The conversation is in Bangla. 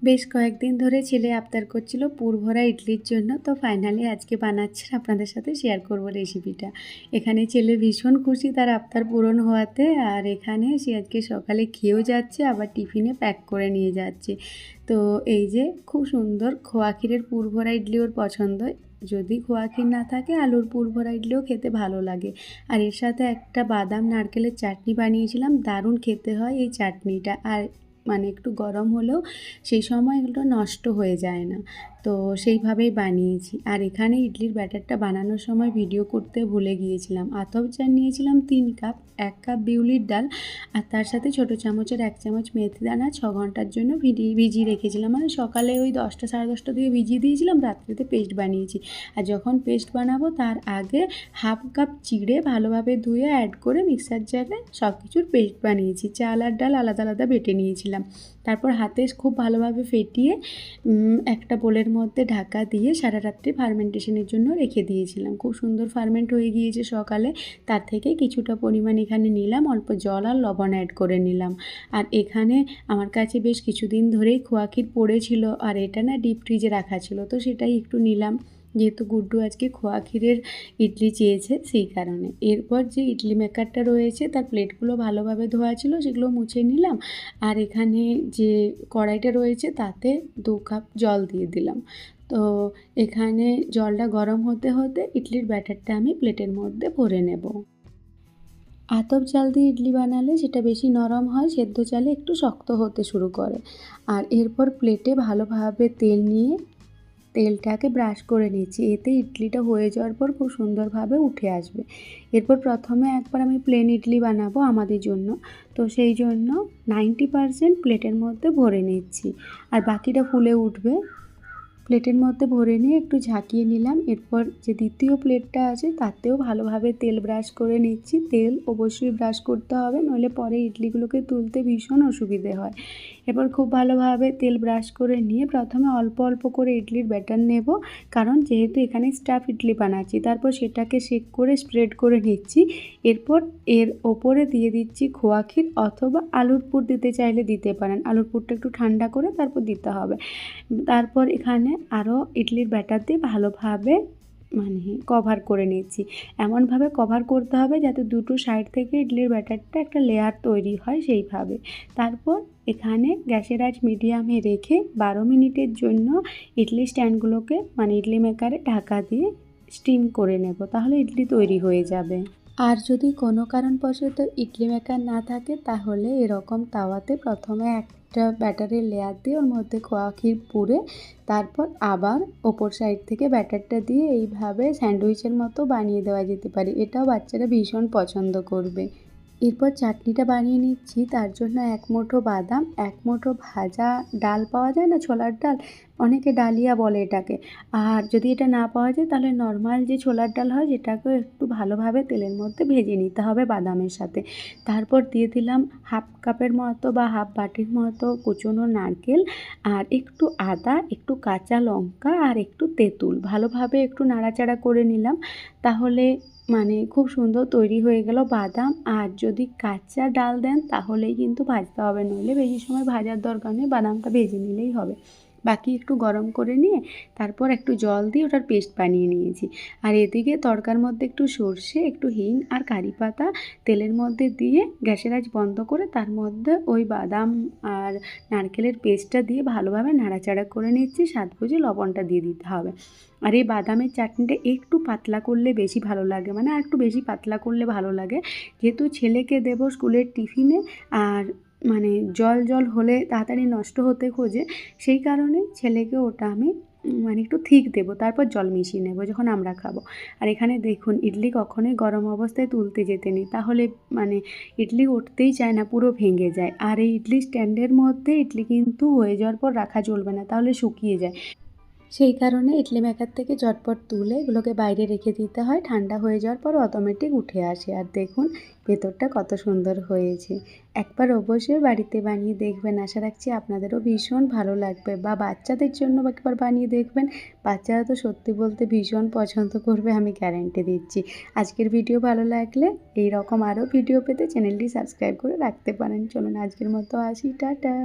বেশ কয়েকদিন ধরে ছেলে আবদার করছিল পুর ভরা ইডলির জন্য, তো ফাইনালি আজকে বানাচ্ছি, আপনাদের সাথে শেয়ার করব রেসিপিটা। এখানে ছেলে ভীষণ খুশি তার আবদার পূরণ হওয়াতে, আর এখানে সে আজকে সকালে খেয়েও যাচ্ছে, আবার টিফিনে প্যাক করে নিয়ে যাচ্ছে। তো এই যে খুব সুন্দর খোয়া ক্ষীরের পুর ভরা ইডলি ওর পছন্দ। যদি খোয়া ক্ষীর না থাকে আলুর পুর ভরা ইডলিও খেতে ভালো লাগে। আর এর সাথে একটা বাদাম নারকেলের চাটনি বানিয়েছিলাম, দারুণ খেতে হয় এই চাটনিটা। আর মানে একটু গরম হলেও সেই সময় এগুলো নষ্ট হয়ে যায় না, তো সেইভাবেই বানিয়েছি। আর এখানে ইডলির ব্যাটারটা বানানোর সময় ভিডিও করতে ভুলে গিয়েছিলাম। আতপ চাল নিয়েছিলাম 3 কাপ, 1 কাপ বিউলির ডাল, আর তার সাথে ছোটো চামচের 1 চামচ মেথি দানা 6 ঘন্টার জন্য ভিজিয়ে রেখেছিলাম। মানে সকালে ওই 10টা সাড়ে 10টার দিকে ভিজিয়ে দিয়েছিলাম, রাত্রিতে পেস্ট বানিয়েছি। আর যখন পেস্ট বানাবো তার আগে হাফ কাপ চিড়ে ভালোভাবে ধুয়ে অ্যাড করে মিক্সার জারে সব কিছুর পেস্ট বানিয়েছি। চাল আর ডাল আলাদা আলাদা বেটে নিয়েছিলাম। তারপর হাতে খুব ভালোভাবে ফেটিয়ে একটা বোলের মধ্যে ঢাকা দিয়ে সারা রাত্রি ফার্মেন্টেশনের জন্য রেখে দিয়েছিলাম। খুব সুন্দর ফার্মেন্ট হয়ে গিয়েছে সকালে। তার থেকে কিছুটা পরিমাণ এখানে নিলাম, অল্প জল আর লবণ অ্যাড করে নিলাম। আর এখানে আমার কাছে বেশ কিছুদিন ধরেই খোয়া ক্ষীর পড়েছিল, আর এটা না ডিপ ফ্রিজে রাখা ছিল, তো সেটাই একটু নিলাম, যেহেতু গুড্ডু আজকে খোয়া ক্ষীরের ইডলি চেয়েছে সেই কারণে। এরপর যে ইডলি মেকারটা রয়েছে তার প্লেটগুলো ভালোভাবে ধোয়া ছিল, সেগুলো মুছে নিলাম। আর এখানে যে কড়াইটা রয়েছে তাতে 2 কাপ জল দিয়ে দিলাম। তো এখানে জলটা গরম হতে হতে ইডলির ব্যাটারটা আমি প্লেটের মধ্যে ভরে নেব। আতপ চাল দিয়ে ইডলি বানালে সেটা বেশি নরম হয়, সেদ্ধ চালে একটু শক্ত হতে শুরু করে। আর এরপর প্লেটে ভালোভাবে তেল নিয়ে তেলটাকে ব্রাশ করে নিচ্ছি, এতে ইডলিটা হয়ে যাওয়ার পর খুব সুন্দরভাবে উঠে আসবে। এরপর প্রথমে একবার আমি প্লেন ইডলি বানাবো আমাদের জন্য, তো সেই জন্য 90% প্লেটের মধ্যে ভরে নিচ্ছি, আর বাকিটা ফুলে উঠবে। প্লেটের মধ্যে ভরে নিয়ে একটু ঝাঁকিয়ে নিলাম। এরপর যে দ্বিতীয় প্লেটটা আছে তাতেও ভালোভাবে তেল ব্রাশ করে নিচ্ছি। তেল অবশ্যই ব্রাশ করতে হবে, নইলে পরে ইডলিগুলোকে তুলতে ভীষণ অসুবিধে হয়। এরপর খুব ভালোভাবে তেল ব্রাশ করে নিয়ে প্রথমে অল্প অল্প করে ইডলির ব্যাটার নেব, কারণ যেহেতু এখানে স্টাফ ইডলি বানাচ্ছি। তারপর সেটাকে শেক করে স্প্রেড করে নিচ্ছি। এরপর এর ওপরে দিয়ে দিচ্ছি খোয়া ক্ষীর, অথবা আলুর পুর দিতে চাইলে দিতে পারেন। আলুর পুরটা একটু ঠান্ডা করে তারপর দিতে হবে। তারপর এখানে আরও ইডলির ব্যাটার দিয়ে ভালোভাবে মানে কভার করে নিচ্ছি। এমনভাবে কভার করতে হবে যাতে দুটো সাইড থেকে ইডলির ব্যাটারটা একটা লেয়ার তৈরি হয় সেইভাবে। তারপর এখানে গ্যাসের আঁচ মিডিয়ামে রেখে 12 মিনিটের জন্য ইডলি স্ট্যান্ডগুলোকে মানে ইডলি মেকারে ঢাকা দিয়ে স্টিম করে নেব, তাহলে ইডলি তৈরি হয়ে যাবে। আর যদি কোনো কারণবশত ইডলি মেকার না থাকে তাহলে এরকম তাওয়াতে প্রথমে একটা ব্যাটারের লেয়ার দিয়ে ওর মধ্যে খোয়া ক্ষীর পুরে তারপর আবার ওপর সাইড থেকে ব্যাটারটা দিয়ে এইভাবে স্যান্ডউইচের মতো বানিয়ে দেওয়া যেতে পারে। এটাও বাচ্চারা ভীষণ পছন্দ করবে। এরপর চাটনিটা বানিয়ে নিচ্ছি। তার জন্য 1 মুঠো বাদাম, 1 মুঠো ভাজা ডাল পাওয়া যায় না, ছোলার ডাল, অনেকে ডালিয়া বলে এটাকে। আর যদি এটা না পাওয়া যায় তাহলে নর্মাল যে ছোলার ডাল হয় সেটাকেও একটু ভালোভাবে তেলের মধ্যে ভেজে নিতে হবে বাদামের সাথে। তারপর দিয়ে দিলাম হাফ কাপের মতো বা হাফ বাটির মতো কুচনো নারকেল, আর একটু আদা, একটু কাঁচা লঙ্কা আর একটু তেঁতুল। ভালোভাবে একটু নাড়াচাড়া করে নিলাম, তাহলে মানে খুব সুন্দর তৈরি হয়ে গেল বাদাম। আর যদি কাঁচা ডাল দেন তাহলেই কিন্তু ভাজতে হবে, নইলে বেশি সময় ভাজার দরকার নেই, বাদামটা ভেজে নিলেই হবে। বাকি একটু গরম করে নিয়ে তারপর একটু জল দিয়ে ওটার পেস্ট বানিয়ে নিয়েছি। আর এদিকে তড়কার মধ্যে একটু সর্ষে, একটু হিং আর কারি পাতা তেলের মধ্যে দিয়ে গ্যাসের আঁচ বন্ধ করে তার মধ্যে ওই বাদাম আর নারকেলের পেস্টটা দিয়ে ভালোভাবে নাড়াচাড়া করে নিচ্ছি। স্বাদ বুঝে লবণটা দিয়ে দিতে হবে। আর এই বাদামের চাটনিটা একটু পাতলা করলে বেশি ভালো লাগে, মানে আর একটু বেশি পাতলা করলে ভালো লাগে, যেহেতু ছেলেকে দেবো স্কুলের টিফিনে। আর মানে জল জল হলে তাড়াতাড়ি নষ্ট হতে খোঁজে, সেই কারণে ছেলেকে ওটা আমি মানে একটু থিক দেবো, তারপর জল মিশিয়ে নেবো যখন আমরা খাবো। আর এখানে দেখুন ইডলি কখনোই গরম অবস্থায় তুলতে যেতে নেই, তাহলে মানে ইডলি উঠতেই চায় না, পুরো ভেঙে যায়। আর এই ইডলি স্ট্যান্ডের মধ্যে ইডলি কিন্তু হয়ে যাওয়ার পর রাখা চলবে না, তাহলে শুকিয়ে যায়। সেই কারণে ইডলি মেকার থেকে ঝটপট তুলে এগুলোকে বাইরে রেখে দিতে হয়, ঠান্ডা হয়ে যাওয়ার পর অটোমেটিক উঠে আসে। আর দেখুন ভেতরটা কত সুন্দর হয়েছে। একবার অবশ্যই বাড়িতে বানিয়ে দেখবেন, আশা রাখছি আপনাদেরও ভীষণ ভালো লাগবে, বা বাচ্চাদের জন্য একবার বানিয়ে দেখবেন। বাচ্চারা তো সত্যি বলতে ভীষণ পছন্দ করবে, আমি গ্যারান্টি দিচ্ছি। আজকের ভিডিও ভালো লাগলে এই রকম আরও ভিডিও পেতে চ্যানেলটি সাবস্ক্রাইব করে রাখতে পারেন। চলুন আজকের মতো আসি, টাটা।